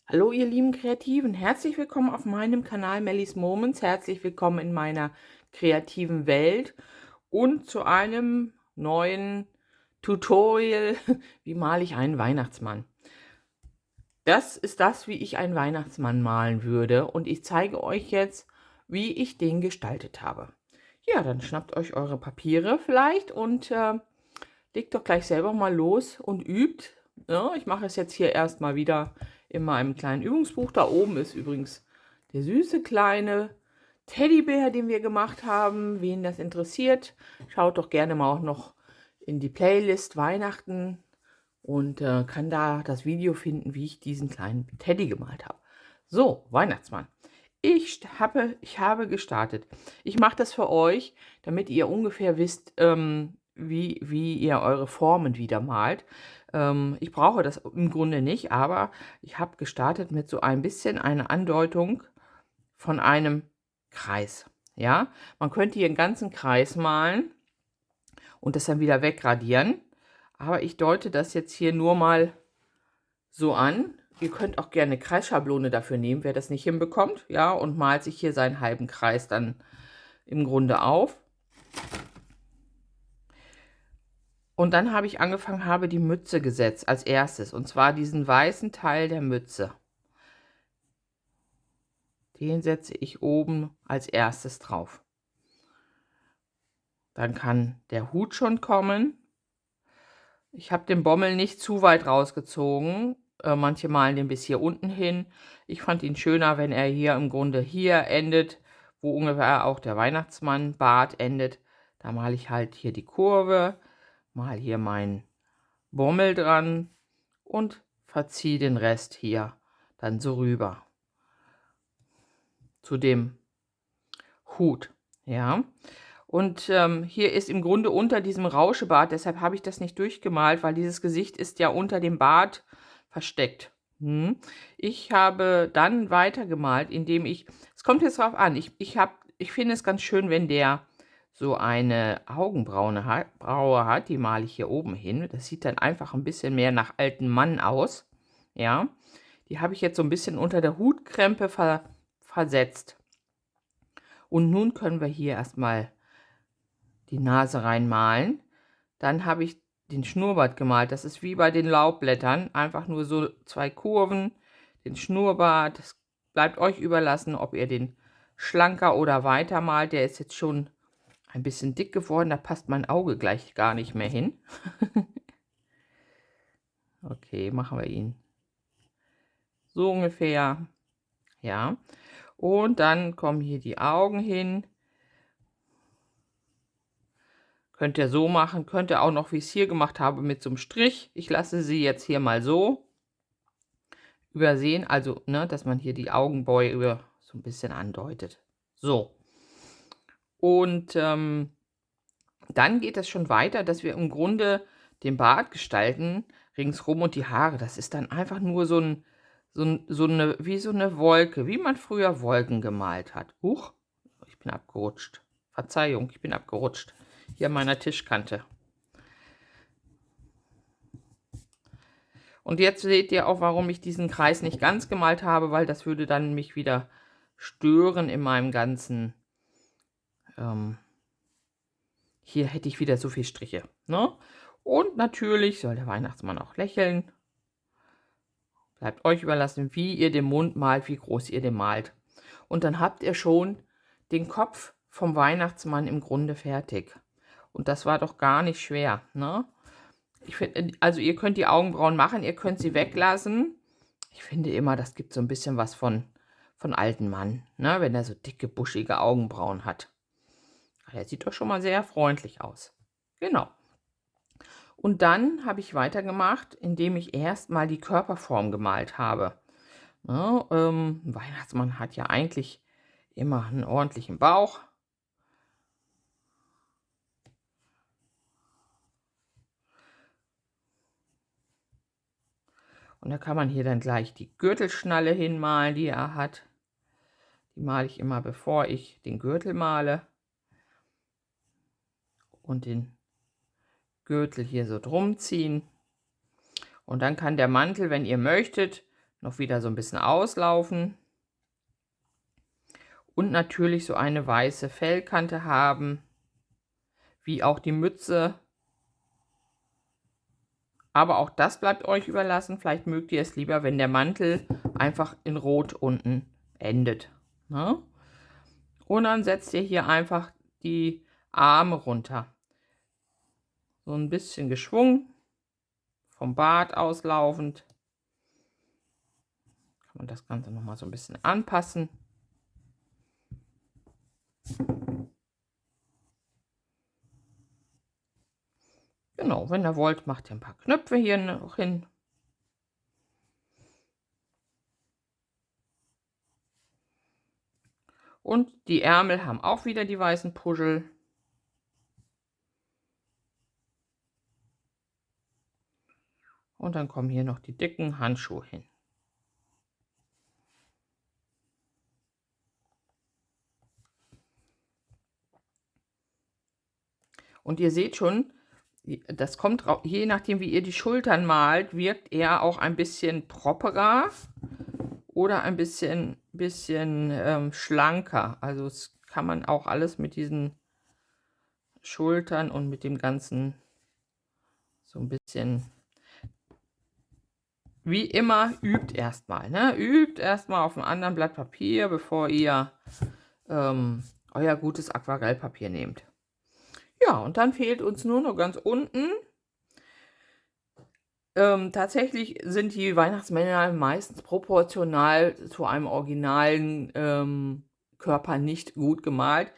Hallo ihr lieben Kreativen, herzlich willkommen auf meinem Kanal Mellies Moments, herzlich willkommen in meiner kreativen Welt und zu einem neuen Tutorial, wie male ich einen Weihnachtsmann. Das ist das, wie ich einen Weihnachtsmann malen würde und ich zeige euch jetzt, wie ich den gestaltet habe. Ja, dann schnappt euch eure Papiere vielleicht und legt doch gleich selber mal los und übt. Ja, ich mache es jetzt hier erstmal wieder in meinem kleinen Übungsbuch. Da oben ist übrigens der süße kleine Teddybär, den wir gemacht haben. Wen das interessiert, schaut doch gerne mal auch noch in die Playlist Weihnachten und kann da das Video finden, wie ich diesen kleinen Teddy gemalt habe. So, Weihnachtsmann. Ich habe gestartet. Ich mache das für euch, damit ihr ungefähr wisst, wie ihr eure Formen wieder malt. Ich brauche das im Grunde nicht, aber ich habe gestartet mit so ein bisschen einer Andeutung von einem Kreis. Ja, man könnte hier einen ganzen Kreis malen und das dann wieder wegradieren. Aber ich deute das jetzt hier nur mal so an. Ihr könnt auch gerne eine Kreisschablone dafür nehmen, wer das nicht hinbekommt. Ja, und malt sich hier seinen halben Kreis dann im Grunde auf. Und dann habe ich angefangen, habe die Mütze gesetzt als erstes. Und zwar diesen weißen Teil der Mütze. Den setze ich oben als erstes drauf. Dann kann der Hut schon kommen. Ich habe den Bommel nicht zu weit rausgezogen. Manche malen den bis hier unten hin. Ich fand ihn schöner, wenn er hier im Grunde hier endet, wo ungefähr auch der Weihnachtsmann-Bart endet. Da male ich halt hier die Kurve, mal hier meinen Bommel dran und verziehe den Rest hier dann so rüber zu dem Hut. Ja. Und hier ist im Grunde unter diesem Rauschebart, deshalb habe ich das nicht durchgemalt, weil dieses Gesicht ist ja unter dem Bart versteckt. Ich habe dann weitergemalt, indem es kommt jetzt drauf an, ich finde es ganz schön, wenn der so eine Braue hat, die male ich hier oben hin. Das sieht dann einfach ein bisschen mehr nach alten Mann aus. Ja, die habe ich jetzt so ein bisschen unter der Hutkrempe versetzt. Und nun können wir hier erstmal die Nase reinmalen. Dann habe ich den Schnurrbart gemalt. Das ist wie bei den Laubblättern. Einfach nur so 2 Kurven, den Schnurrbart. Das bleibt euch überlassen, ob ihr den schlanker oder weiter malt. Der ist jetzt schon ein bisschen dick geworden. Da passt mein Auge gleich gar nicht mehr hin. Okay, machen wir ihn so ungefähr. Ja. Und dann kommen hier die Augen hin. Könnt ihr so machen, könnt ihr auch noch, wie ich es hier gemacht habe, mit so einem Strich. Ich lasse sie jetzt hier mal so übersehen, also, ne, dass man hier die Augenbäuge so ein bisschen andeutet. So. Und dann geht es schon weiter, dass wir im Grunde den Bart gestalten, ringsrum und die Haare. Das ist dann einfach nur wie so eine Wolke, wie man früher Wolken gemalt hat. Huch, ich bin abgerutscht. Verzeihung, ich bin abgerutscht. Hier an meiner Tischkante. Und jetzt seht ihr auch, warum ich diesen Kreis nicht ganz gemalt habe, weil das würde dann mich wieder stören in meinem ganzen, hier hätte ich wieder so viel Striche, ne? Und natürlich soll der Weihnachtsmann auch lächeln. Bleibt euch überlassen, wie ihr den Mund malt, wie groß ihr den malt. Und dann habt ihr schon den Kopf vom Weihnachtsmann im Grunde fertig. Und das war doch gar nicht schwer, ne? Ich finde, also ihr könnt die Augenbrauen machen, ihr könnt sie weglassen. Ich finde immer, das gibt so ein bisschen was von alten Mann, ne, wenn er so dicke, buschige Augenbrauen hat. Der sieht doch schon mal sehr freundlich aus. Genau. Und dann habe ich weitergemacht, indem ich erst mal die Körperform gemalt habe. Ne, 'n Weihnachtsmann hat ja eigentlich immer einen ordentlichen Bauch. Und da kann man hier dann gleich die Gürtelschnalle hinmalen, die er hat. Die male ich immer, bevor ich den Gürtel male. Und den Gürtel hier so drum ziehen. Und dann kann der Mantel, wenn ihr möchtet, noch wieder so ein bisschen auslaufen. Und natürlich so eine weiße Fellkante haben, wie auch die Mütze. Aber auch das bleibt euch überlassen. Vielleicht mögt ihr es lieber, wenn der Mantel einfach in Rot unten endet. Ne? Und dann setzt ihr hier einfach die Arme runter. So ein bisschen geschwungen, vom Bart auslaufend. Kann man das Ganze nochmal so ein bisschen anpassen. Genau, wenn ihr wollt, macht ihr ein paar Knöpfe hier noch hin. Und die Ärmel haben auch wieder die weißen Puschel. Und dann kommen hier noch die dicken Handschuhe hin. Und ihr seht schon, das kommt, je nachdem wie ihr die Schultern malt, wirkt er auch ein bisschen properer oder ein bisschen schlanker. Also das kann man auch alles mit diesen Schultern und mit dem Ganzen so ein bisschen, wie immer, übt erstmal. Ne? Übt erstmal auf einem anderen Blatt Papier, bevor ihr euer gutes Aquarellpapier nehmt. Ja, und dann fehlt uns nur noch ganz unten. Tatsächlich sind die Weihnachtsmänner meistens proportional zu einem originalen Körper nicht gut gemalt.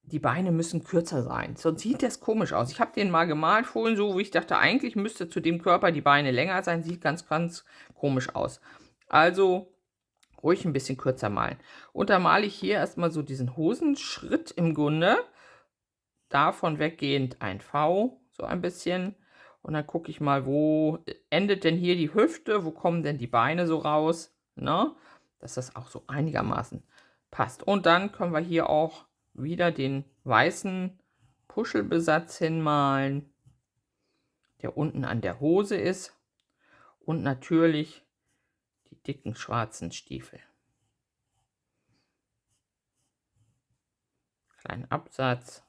Die Beine müssen kürzer sein, sonst sieht das komisch aus. Ich habe den mal gemalt vorhin so, wo ich dachte, eigentlich müsste zu dem Körper die Beine länger sein. Sieht ganz, ganz komisch aus. Also ruhig ein bisschen kürzer malen. Und da male ich hier erstmal so diesen Hosenschritt im Grunde. Davon weggehend ein V, so ein bisschen. Und dann gucke ich mal, wo endet denn hier die Hüfte, wo kommen denn die Beine so raus, ne? Dass das auch so einigermaßen passt. Und dann können wir hier auch wieder den weißen Puschelbesatz hinmalen, der unten an der Hose ist. Und natürlich die dicken schwarzen Stiefel. Kleinen Absatz.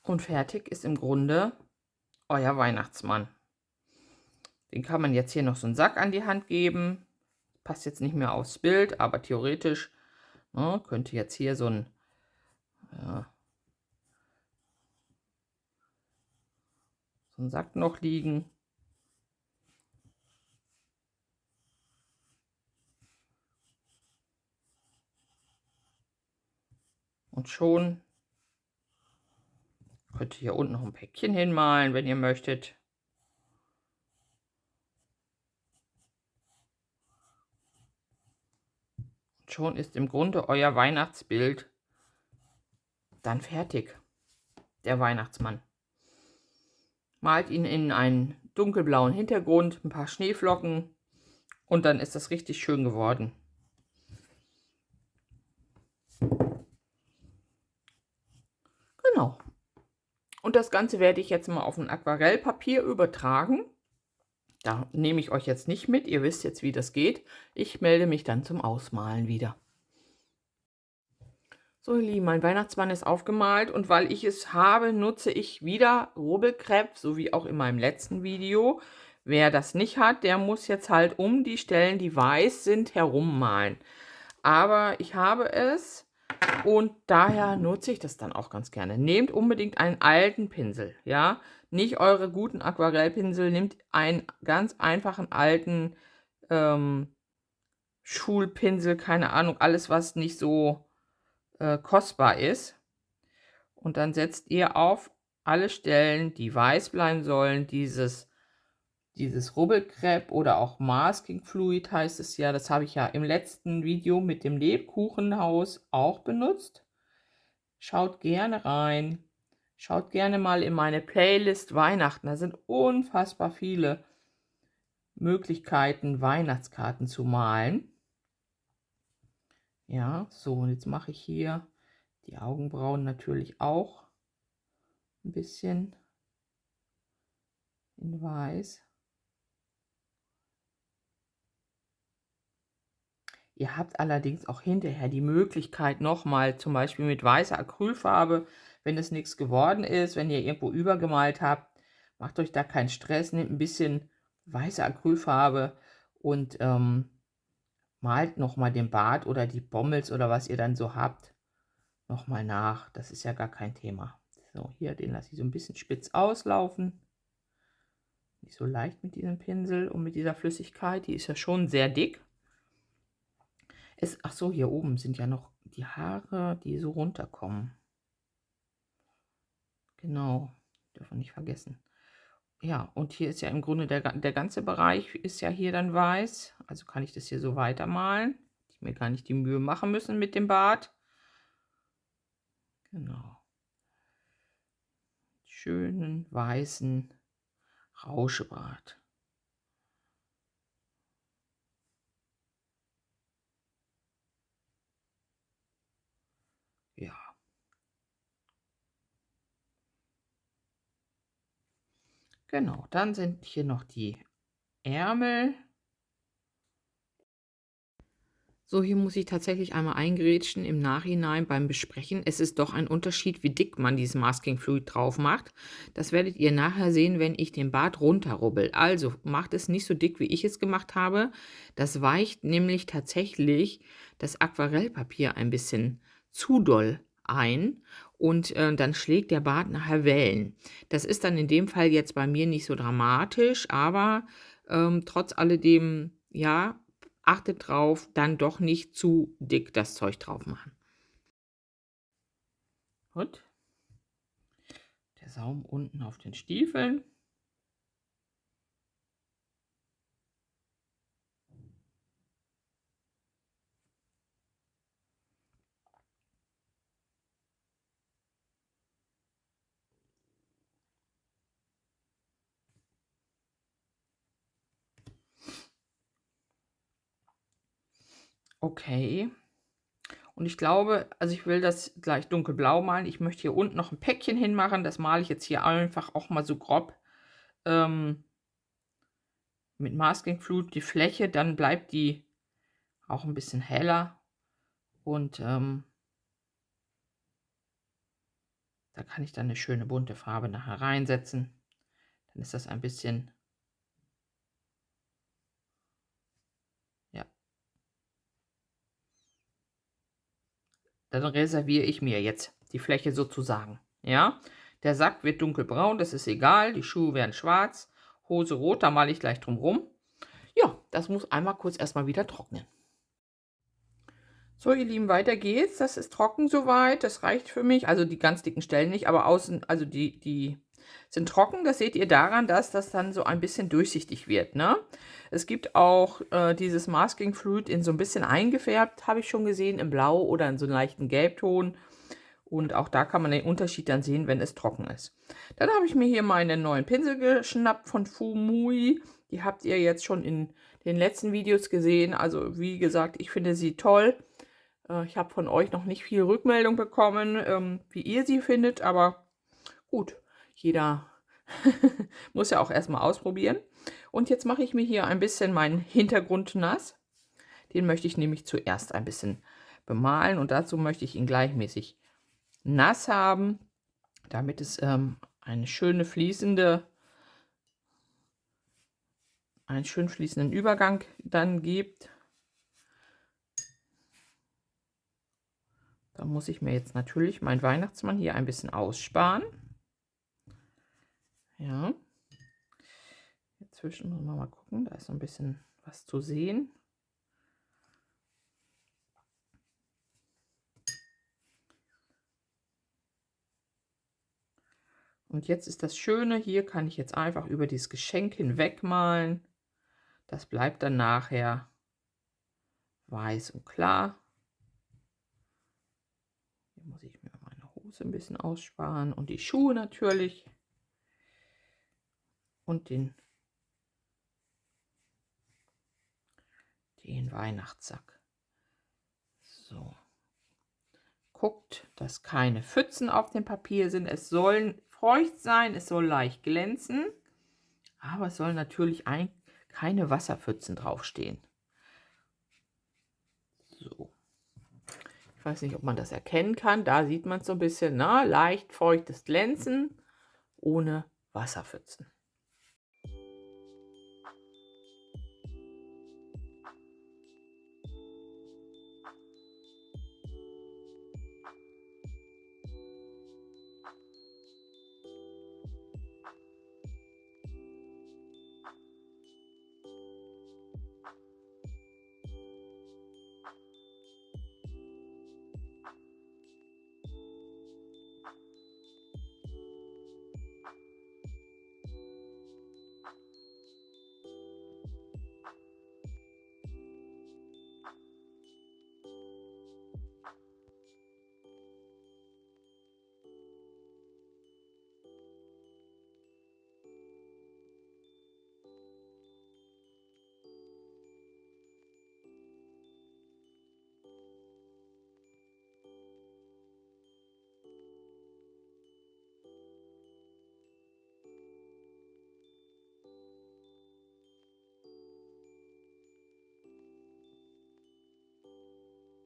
Und fertig ist im Grunde euer Weihnachtsmann. Den kann man jetzt hier noch so einen Sack an die Hand geben. Passt jetzt nicht mehr aufs Bild, aber theoretisch könnte jetzt hier so ein Sack noch liegen. Und schon könnt ihr hier unten noch ein Päckchen hinmalen, wenn ihr möchtet. Und schon ist im Grunde euer Weihnachtsbild dann fertig. Der Weihnachtsmann. Malt ihn in einen dunkelblauen Hintergrund, ein paar Schneeflocken und dann ist das richtig schön geworden. Genau. Und das Ganze werde ich jetzt mal auf ein Aquarellpapier übertragen. Da nehme ich euch jetzt nicht mit. Ihr wisst jetzt, wie das geht. Ich melde mich dann zum Ausmalen wieder. So, ihr Lieben, mein Weihnachtsmann ist aufgemalt und weil ich es habe, nutze ich wieder Rubbelkrepp, so wie auch in meinem letzten Video. Wer das nicht hat, der muss jetzt halt um die Stellen, die weiß sind, herummalen. Aber ich habe es und daher nutze ich das dann auch ganz gerne. Nehmt unbedingt einen alten Pinsel, ja. Nicht eure guten Aquarellpinsel, nehmt einen ganz einfachen alten Schulpinsel, keine Ahnung, alles was nicht so kostbar ist. Und dann setzt ihr auf alle Stellen, die weiß bleiben sollen, dieses Rubbelkrepp oder auch Masking Fluid heißt es ja. Das habe ich ja im letzten Video mit dem Lebkuchenhaus auch benutzt. Schaut gerne rein. Schaut gerne mal in meine Playlist Weihnachten. Da sind unfassbar viele Möglichkeiten, Weihnachtskarten zu malen. Ja, so, und jetzt mache ich hier die Augenbrauen natürlich auch ein bisschen in weiß. Ihr habt allerdings auch hinterher die Möglichkeit, nochmal zum Beispiel mit weißer Acrylfarbe, wenn es nichts geworden ist, wenn ihr irgendwo übergemalt habt, macht euch da keinen Stress, nehmt ein bisschen weiße Acrylfarbe und malt nochmal den Bart oder die Bommels oder was ihr dann so habt, nochmal nach. Das ist ja gar kein Thema. So, hier, den lasse ich so ein bisschen spitz auslaufen. Nicht so leicht mit diesem Pinsel und mit dieser Flüssigkeit. Die ist ja schon sehr dick. Ach so, hier oben sind ja noch die Haare, die so runterkommen. Genau, dürfen wir nicht vergessen. Ja, und hier ist ja im Grunde der ganze Bereich ist ja hier dann weiß. Also kann ich das hier so weitermalen. Ich mir gar nicht die Mühe machen müssen mit dem Bart. Genau. Schönen weißen Rauschebart. Ja. Genau, dann sind hier noch die Ärmel. So, hier muss ich tatsächlich einmal eingrätschen im Nachhinein beim Besprechen. Es ist doch ein Unterschied, wie dick man dieses Masking Fluid drauf macht. Das werdet ihr nachher sehen, wenn ich den Bart runterrubbel. Also macht es nicht so dick, wie ich es gemacht habe. Das weicht nämlich tatsächlich das Aquarellpapier ein bisschen zu doll ein und dann schlägt der Bart nachher Wellen. Das ist dann in dem Fall jetzt bei mir nicht so dramatisch, aber trotz alledem, ja, achtet drauf, dann doch nicht zu dick das Zeug drauf machen. Gut. Der Saum unten auf den Stiefeln. Okay. Und ich glaube, also ich will das gleich dunkelblau malen. Ich möchte hier unten noch ein Päckchen hinmachen. Das male ich jetzt hier einfach auch mal so grob mit Masking Fluid die Fläche. Dann bleibt die auch ein bisschen heller. Und da kann ich dann eine schöne bunte Farbe nachher reinsetzen. Dann ist das ein bisschen, ja. Dann reserviere ich mir jetzt die Fläche sozusagen. Ja, der Sack wird dunkelbraun, das ist egal. Die Schuhe werden schwarz, Hose rot, da male ich gleich drum rum. Ja, das muss einmal kurz erstmal wieder trocknen. So, ihr Lieben, weiter geht's. Das ist trocken soweit. Das reicht für mich. Also die ganz dicken Stellen nicht, aber außen, also die sind trocken. Das seht ihr daran, dass das dann so ein bisschen durchsichtig wird. Ne? Es gibt auch dieses Masking Fluid in so ein bisschen eingefärbt, habe ich schon gesehen, in Blau oder in so einem leichten Gelbton. Und auch da kann man den Unterschied dann sehen, wenn es trocken ist. Dann habe ich mir hier meinen neuen Pinsel geschnappt von Fumui. Die habt ihr jetzt schon in den letzten Videos gesehen. Also wie gesagt, ich finde sie toll. Ich habe von euch noch nicht viel Rückmeldung bekommen, wie ihr sie findet. Aber gut, jeder muss ja auch erstmal ausprobieren. Und jetzt mache ich mir hier ein bisschen meinen Hintergrund nass. Den möchte ich nämlich zuerst ein bisschen bemalen. Und dazu möchte ich ihn gleichmäßig nass haben, damit es einen schönen fließenden Übergang dann gibt. Da muss ich mir jetzt natürlich meinen Weihnachtsmann hier ein bisschen aussparen. Ja. Inzwischen müssen wir mal gucken, da ist so ein bisschen was zu sehen. Und jetzt ist das Schöne, hier kann ich jetzt einfach über dieses Geschenk hinweg malen. Das bleibt dann nachher weiß und klar. Hier muss ich mir meine Hose Muss ein bisschen aussparen. Und die Schuhe natürlich. Und den Weihnachtssack. So. Guckt, dass keine Pfützen auf dem Papier sind. Es sollen feucht sein, es soll leicht glänzen. Aber es soll natürlich keine Wasserpfützen draufstehen. So. Ich weiß nicht, ob man das erkennen kann. Da sieht man es so ein bisschen, ne? Leicht feuchtes Glänzen ohne Wasserpfützen.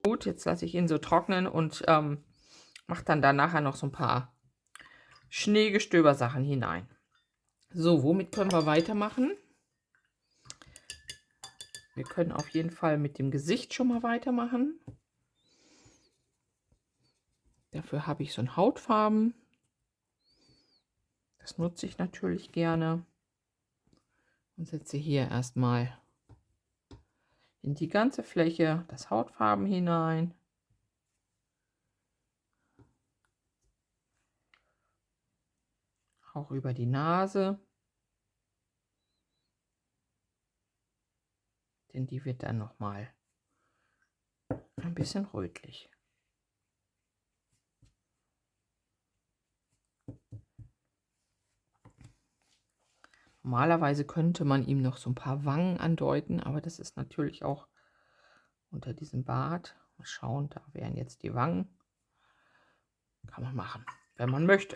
Gut, jetzt lasse ich ihn so trocknen und mache dann da nachher noch so ein paar Schneegestöber-Sachen hinein. So, womit können wir weitermachen? Wir können auf jeden Fall mit dem Gesicht schon mal weitermachen. Dafür habe ich so ein Hautfarben. Das nutze ich natürlich gerne. Und setze hier erstmal in die ganze Fläche das Hautfarben hinein. Auch über die Nase. Denn die wird dann noch mal ein bisschen rötlich. Normalerweise könnte man ihm noch so ein paar Wangen andeuten, aber das ist natürlich auch unter diesem Bart. Mal schauen, da wären jetzt die Wangen. Kann man machen, wenn man möchte.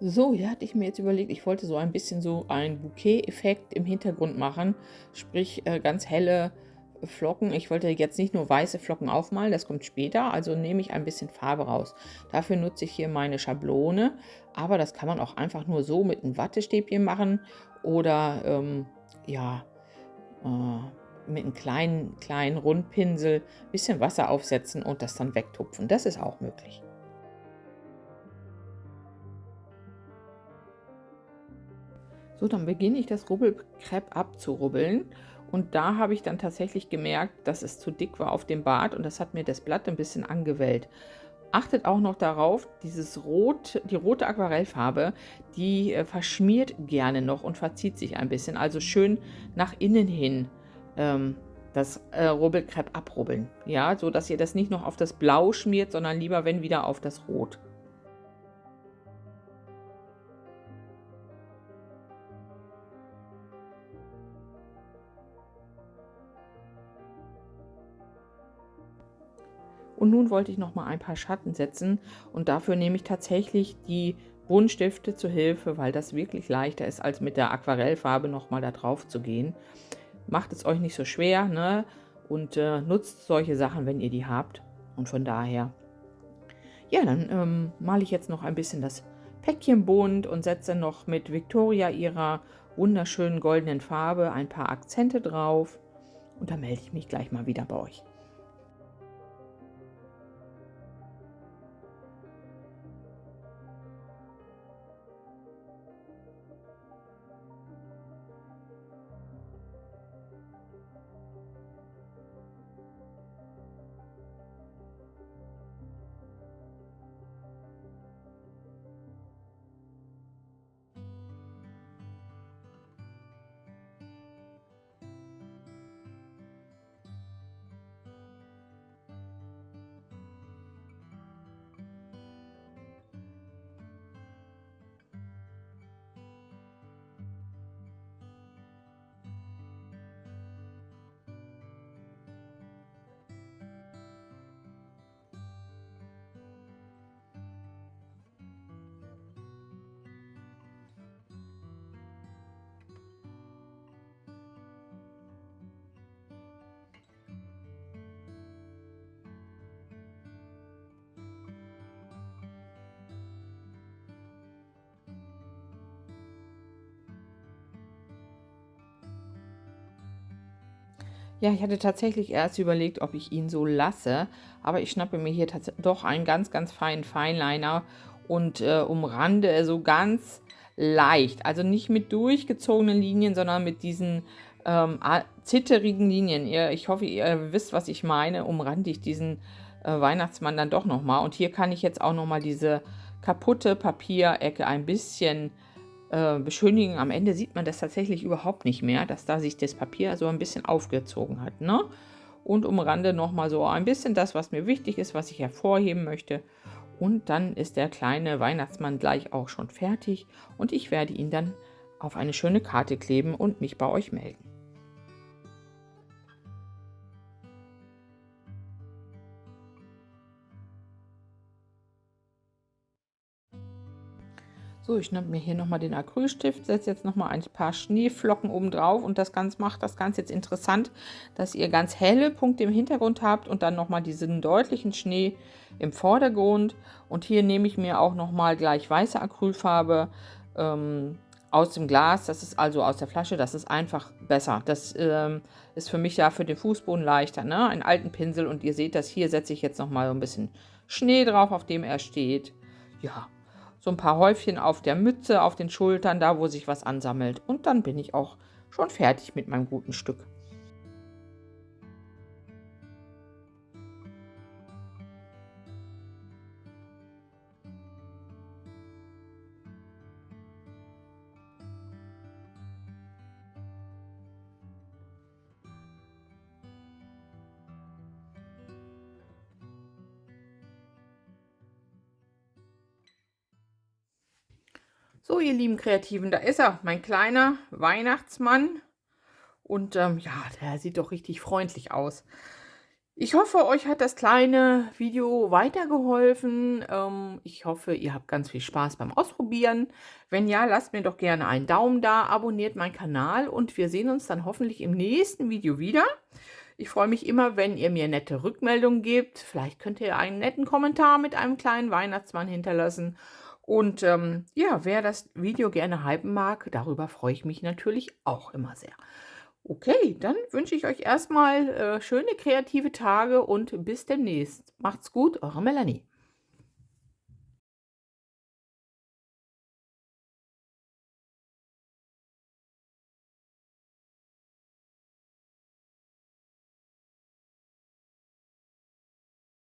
So, hier hatte ich mir jetzt überlegt, ich wollte so ein bisschen so einen Bouquet-Effekt im Hintergrund machen, sprich ganz helle Flocken. Ich wollte jetzt nicht nur weiße Flocken aufmalen, das kommt später, also nehme ich ein bisschen Farbe raus. Dafür nutze ich hier meine Schablone, aber das kann man auch einfach nur so mit einem Wattestäbchen machen oder ja, mit einem kleinen Rundpinsel ein bisschen Wasser aufsetzen und das dann wegtupfen. Das ist auch möglich. So, dann beginne ich das Rubbelkrepp abzurubbeln und da habe ich dann tatsächlich gemerkt, dass es zu dick war auf dem Bart und das hat mir das Blatt ein bisschen angewellt. Achtet auch noch darauf, die rote Aquarellfarbe, die verschmiert gerne noch und verzieht sich ein bisschen. Also schön nach innen hin ähm, das Rubbelkrepp abrubbeln. Ja, so dass ihr das nicht noch auf das Blau schmiert, sondern lieber, wenn wieder, auf das Rot. Und nun wollte ich noch mal ein paar Schatten setzen und dafür nehme ich tatsächlich die Buntstifte zur Hilfe, weil das wirklich leichter ist, als mit der Aquarellfarbe noch mal da drauf zu gehen. Macht es euch nicht so schwer, ne? Und nutzt solche Sachen, wenn ihr die habt. Und von daher, ja, dann male ich jetzt noch ein bisschen das Päckchen bunt und setze noch mit Victoria ihrer wunderschönen goldenen Farbe ein paar Akzente drauf. Und dann melde ich mich gleich mal wieder bei euch. Ja, ich hatte tatsächlich erst überlegt, ob ich ihn so lasse, aber ich schnappe mir hier doch einen ganz, ganz feinen Fineliner und umrande so ganz leicht, also nicht mit durchgezogenen Linien, sondern mit diesen zitterigen Linien. Ich hoffe, ihr wisst, was ich meine, umrande ich diesen Weihnachtsmann dann doch nochmal. Und hier kann ich jetzt auch nochmal diese kaputte Papierecke ein bisschen beschönigen. Am Ende sieht man das tatsächlich überhaupt nicht mehr, dass da sich das Papier so ein bisschen aufgezogen hat, ne? Und umrande nochmal so ein bisschen das, was mir wichtig ist, was ich hervorheben möchte. Und dann ist der kleine Weihnachtsmann gleich auch schon fertig und ich werde ihn dann auf eine schöne Karte kleben und mich bei euch melden. So, ich schnappe mir hier nochmal den Acrylstift, setze jetzt nochmal ein paar Schneeflocken oben drauf und das Ganze macht das Ganze jetzt interessant, dass ihr ganz helle Punkte im Hintergrund habt und dann nochmal diesen deutlichen Schnee im Vordergrund. Und hier nehme ich mir auch nochmal gleich weiße Acrylfarbe aus dem Glas, das ist also aus der Flasche, das ist einfach besser. Das ist für mich ja für den Fußboden leichter, ne? Einen alten Pinsel und ihr seht das, hier setze ich jetzt nochmal so ein bisschen Schnee drauf, auf dem er steht. Ja, so ein paar Häufchen auf der Mütze, auf den Schultern, da wo sich was ansammelt. Und dann bin ich auch schon fertig mit meinem guten Stück. So, ihr lieben Kreativen, da ist er, mein kleiner Weihnachtsmann. Und ja, der sieht doch richtig freundlich aus. Ich hoffe, euch hat das kleine Video weitergeholfen. Ich hoffe, ihr habt ganz viel Spaß beim Ausprobieren. Wenn ja, lasst mir doch gerne einen Daumen da, abonniert meinen Kanal und wir sehen uns dann hoffentlich im nächsten Video wieder. Ich freue mich immer, wenn ihr mir nette Rückmeldungen gebt. Vielleicht könnt ihr einen netten Kommentar mit einem kleinen Weihnachtsmann hinterlassen. Und ja, wer das Video gerne hypen mag, darüber freue ich mich natürlich auch immer sehr. Okay, dann wünsche ich euch erstmal schöne kreative Tage und bis demnächst. Macht's gut, eure Melanie.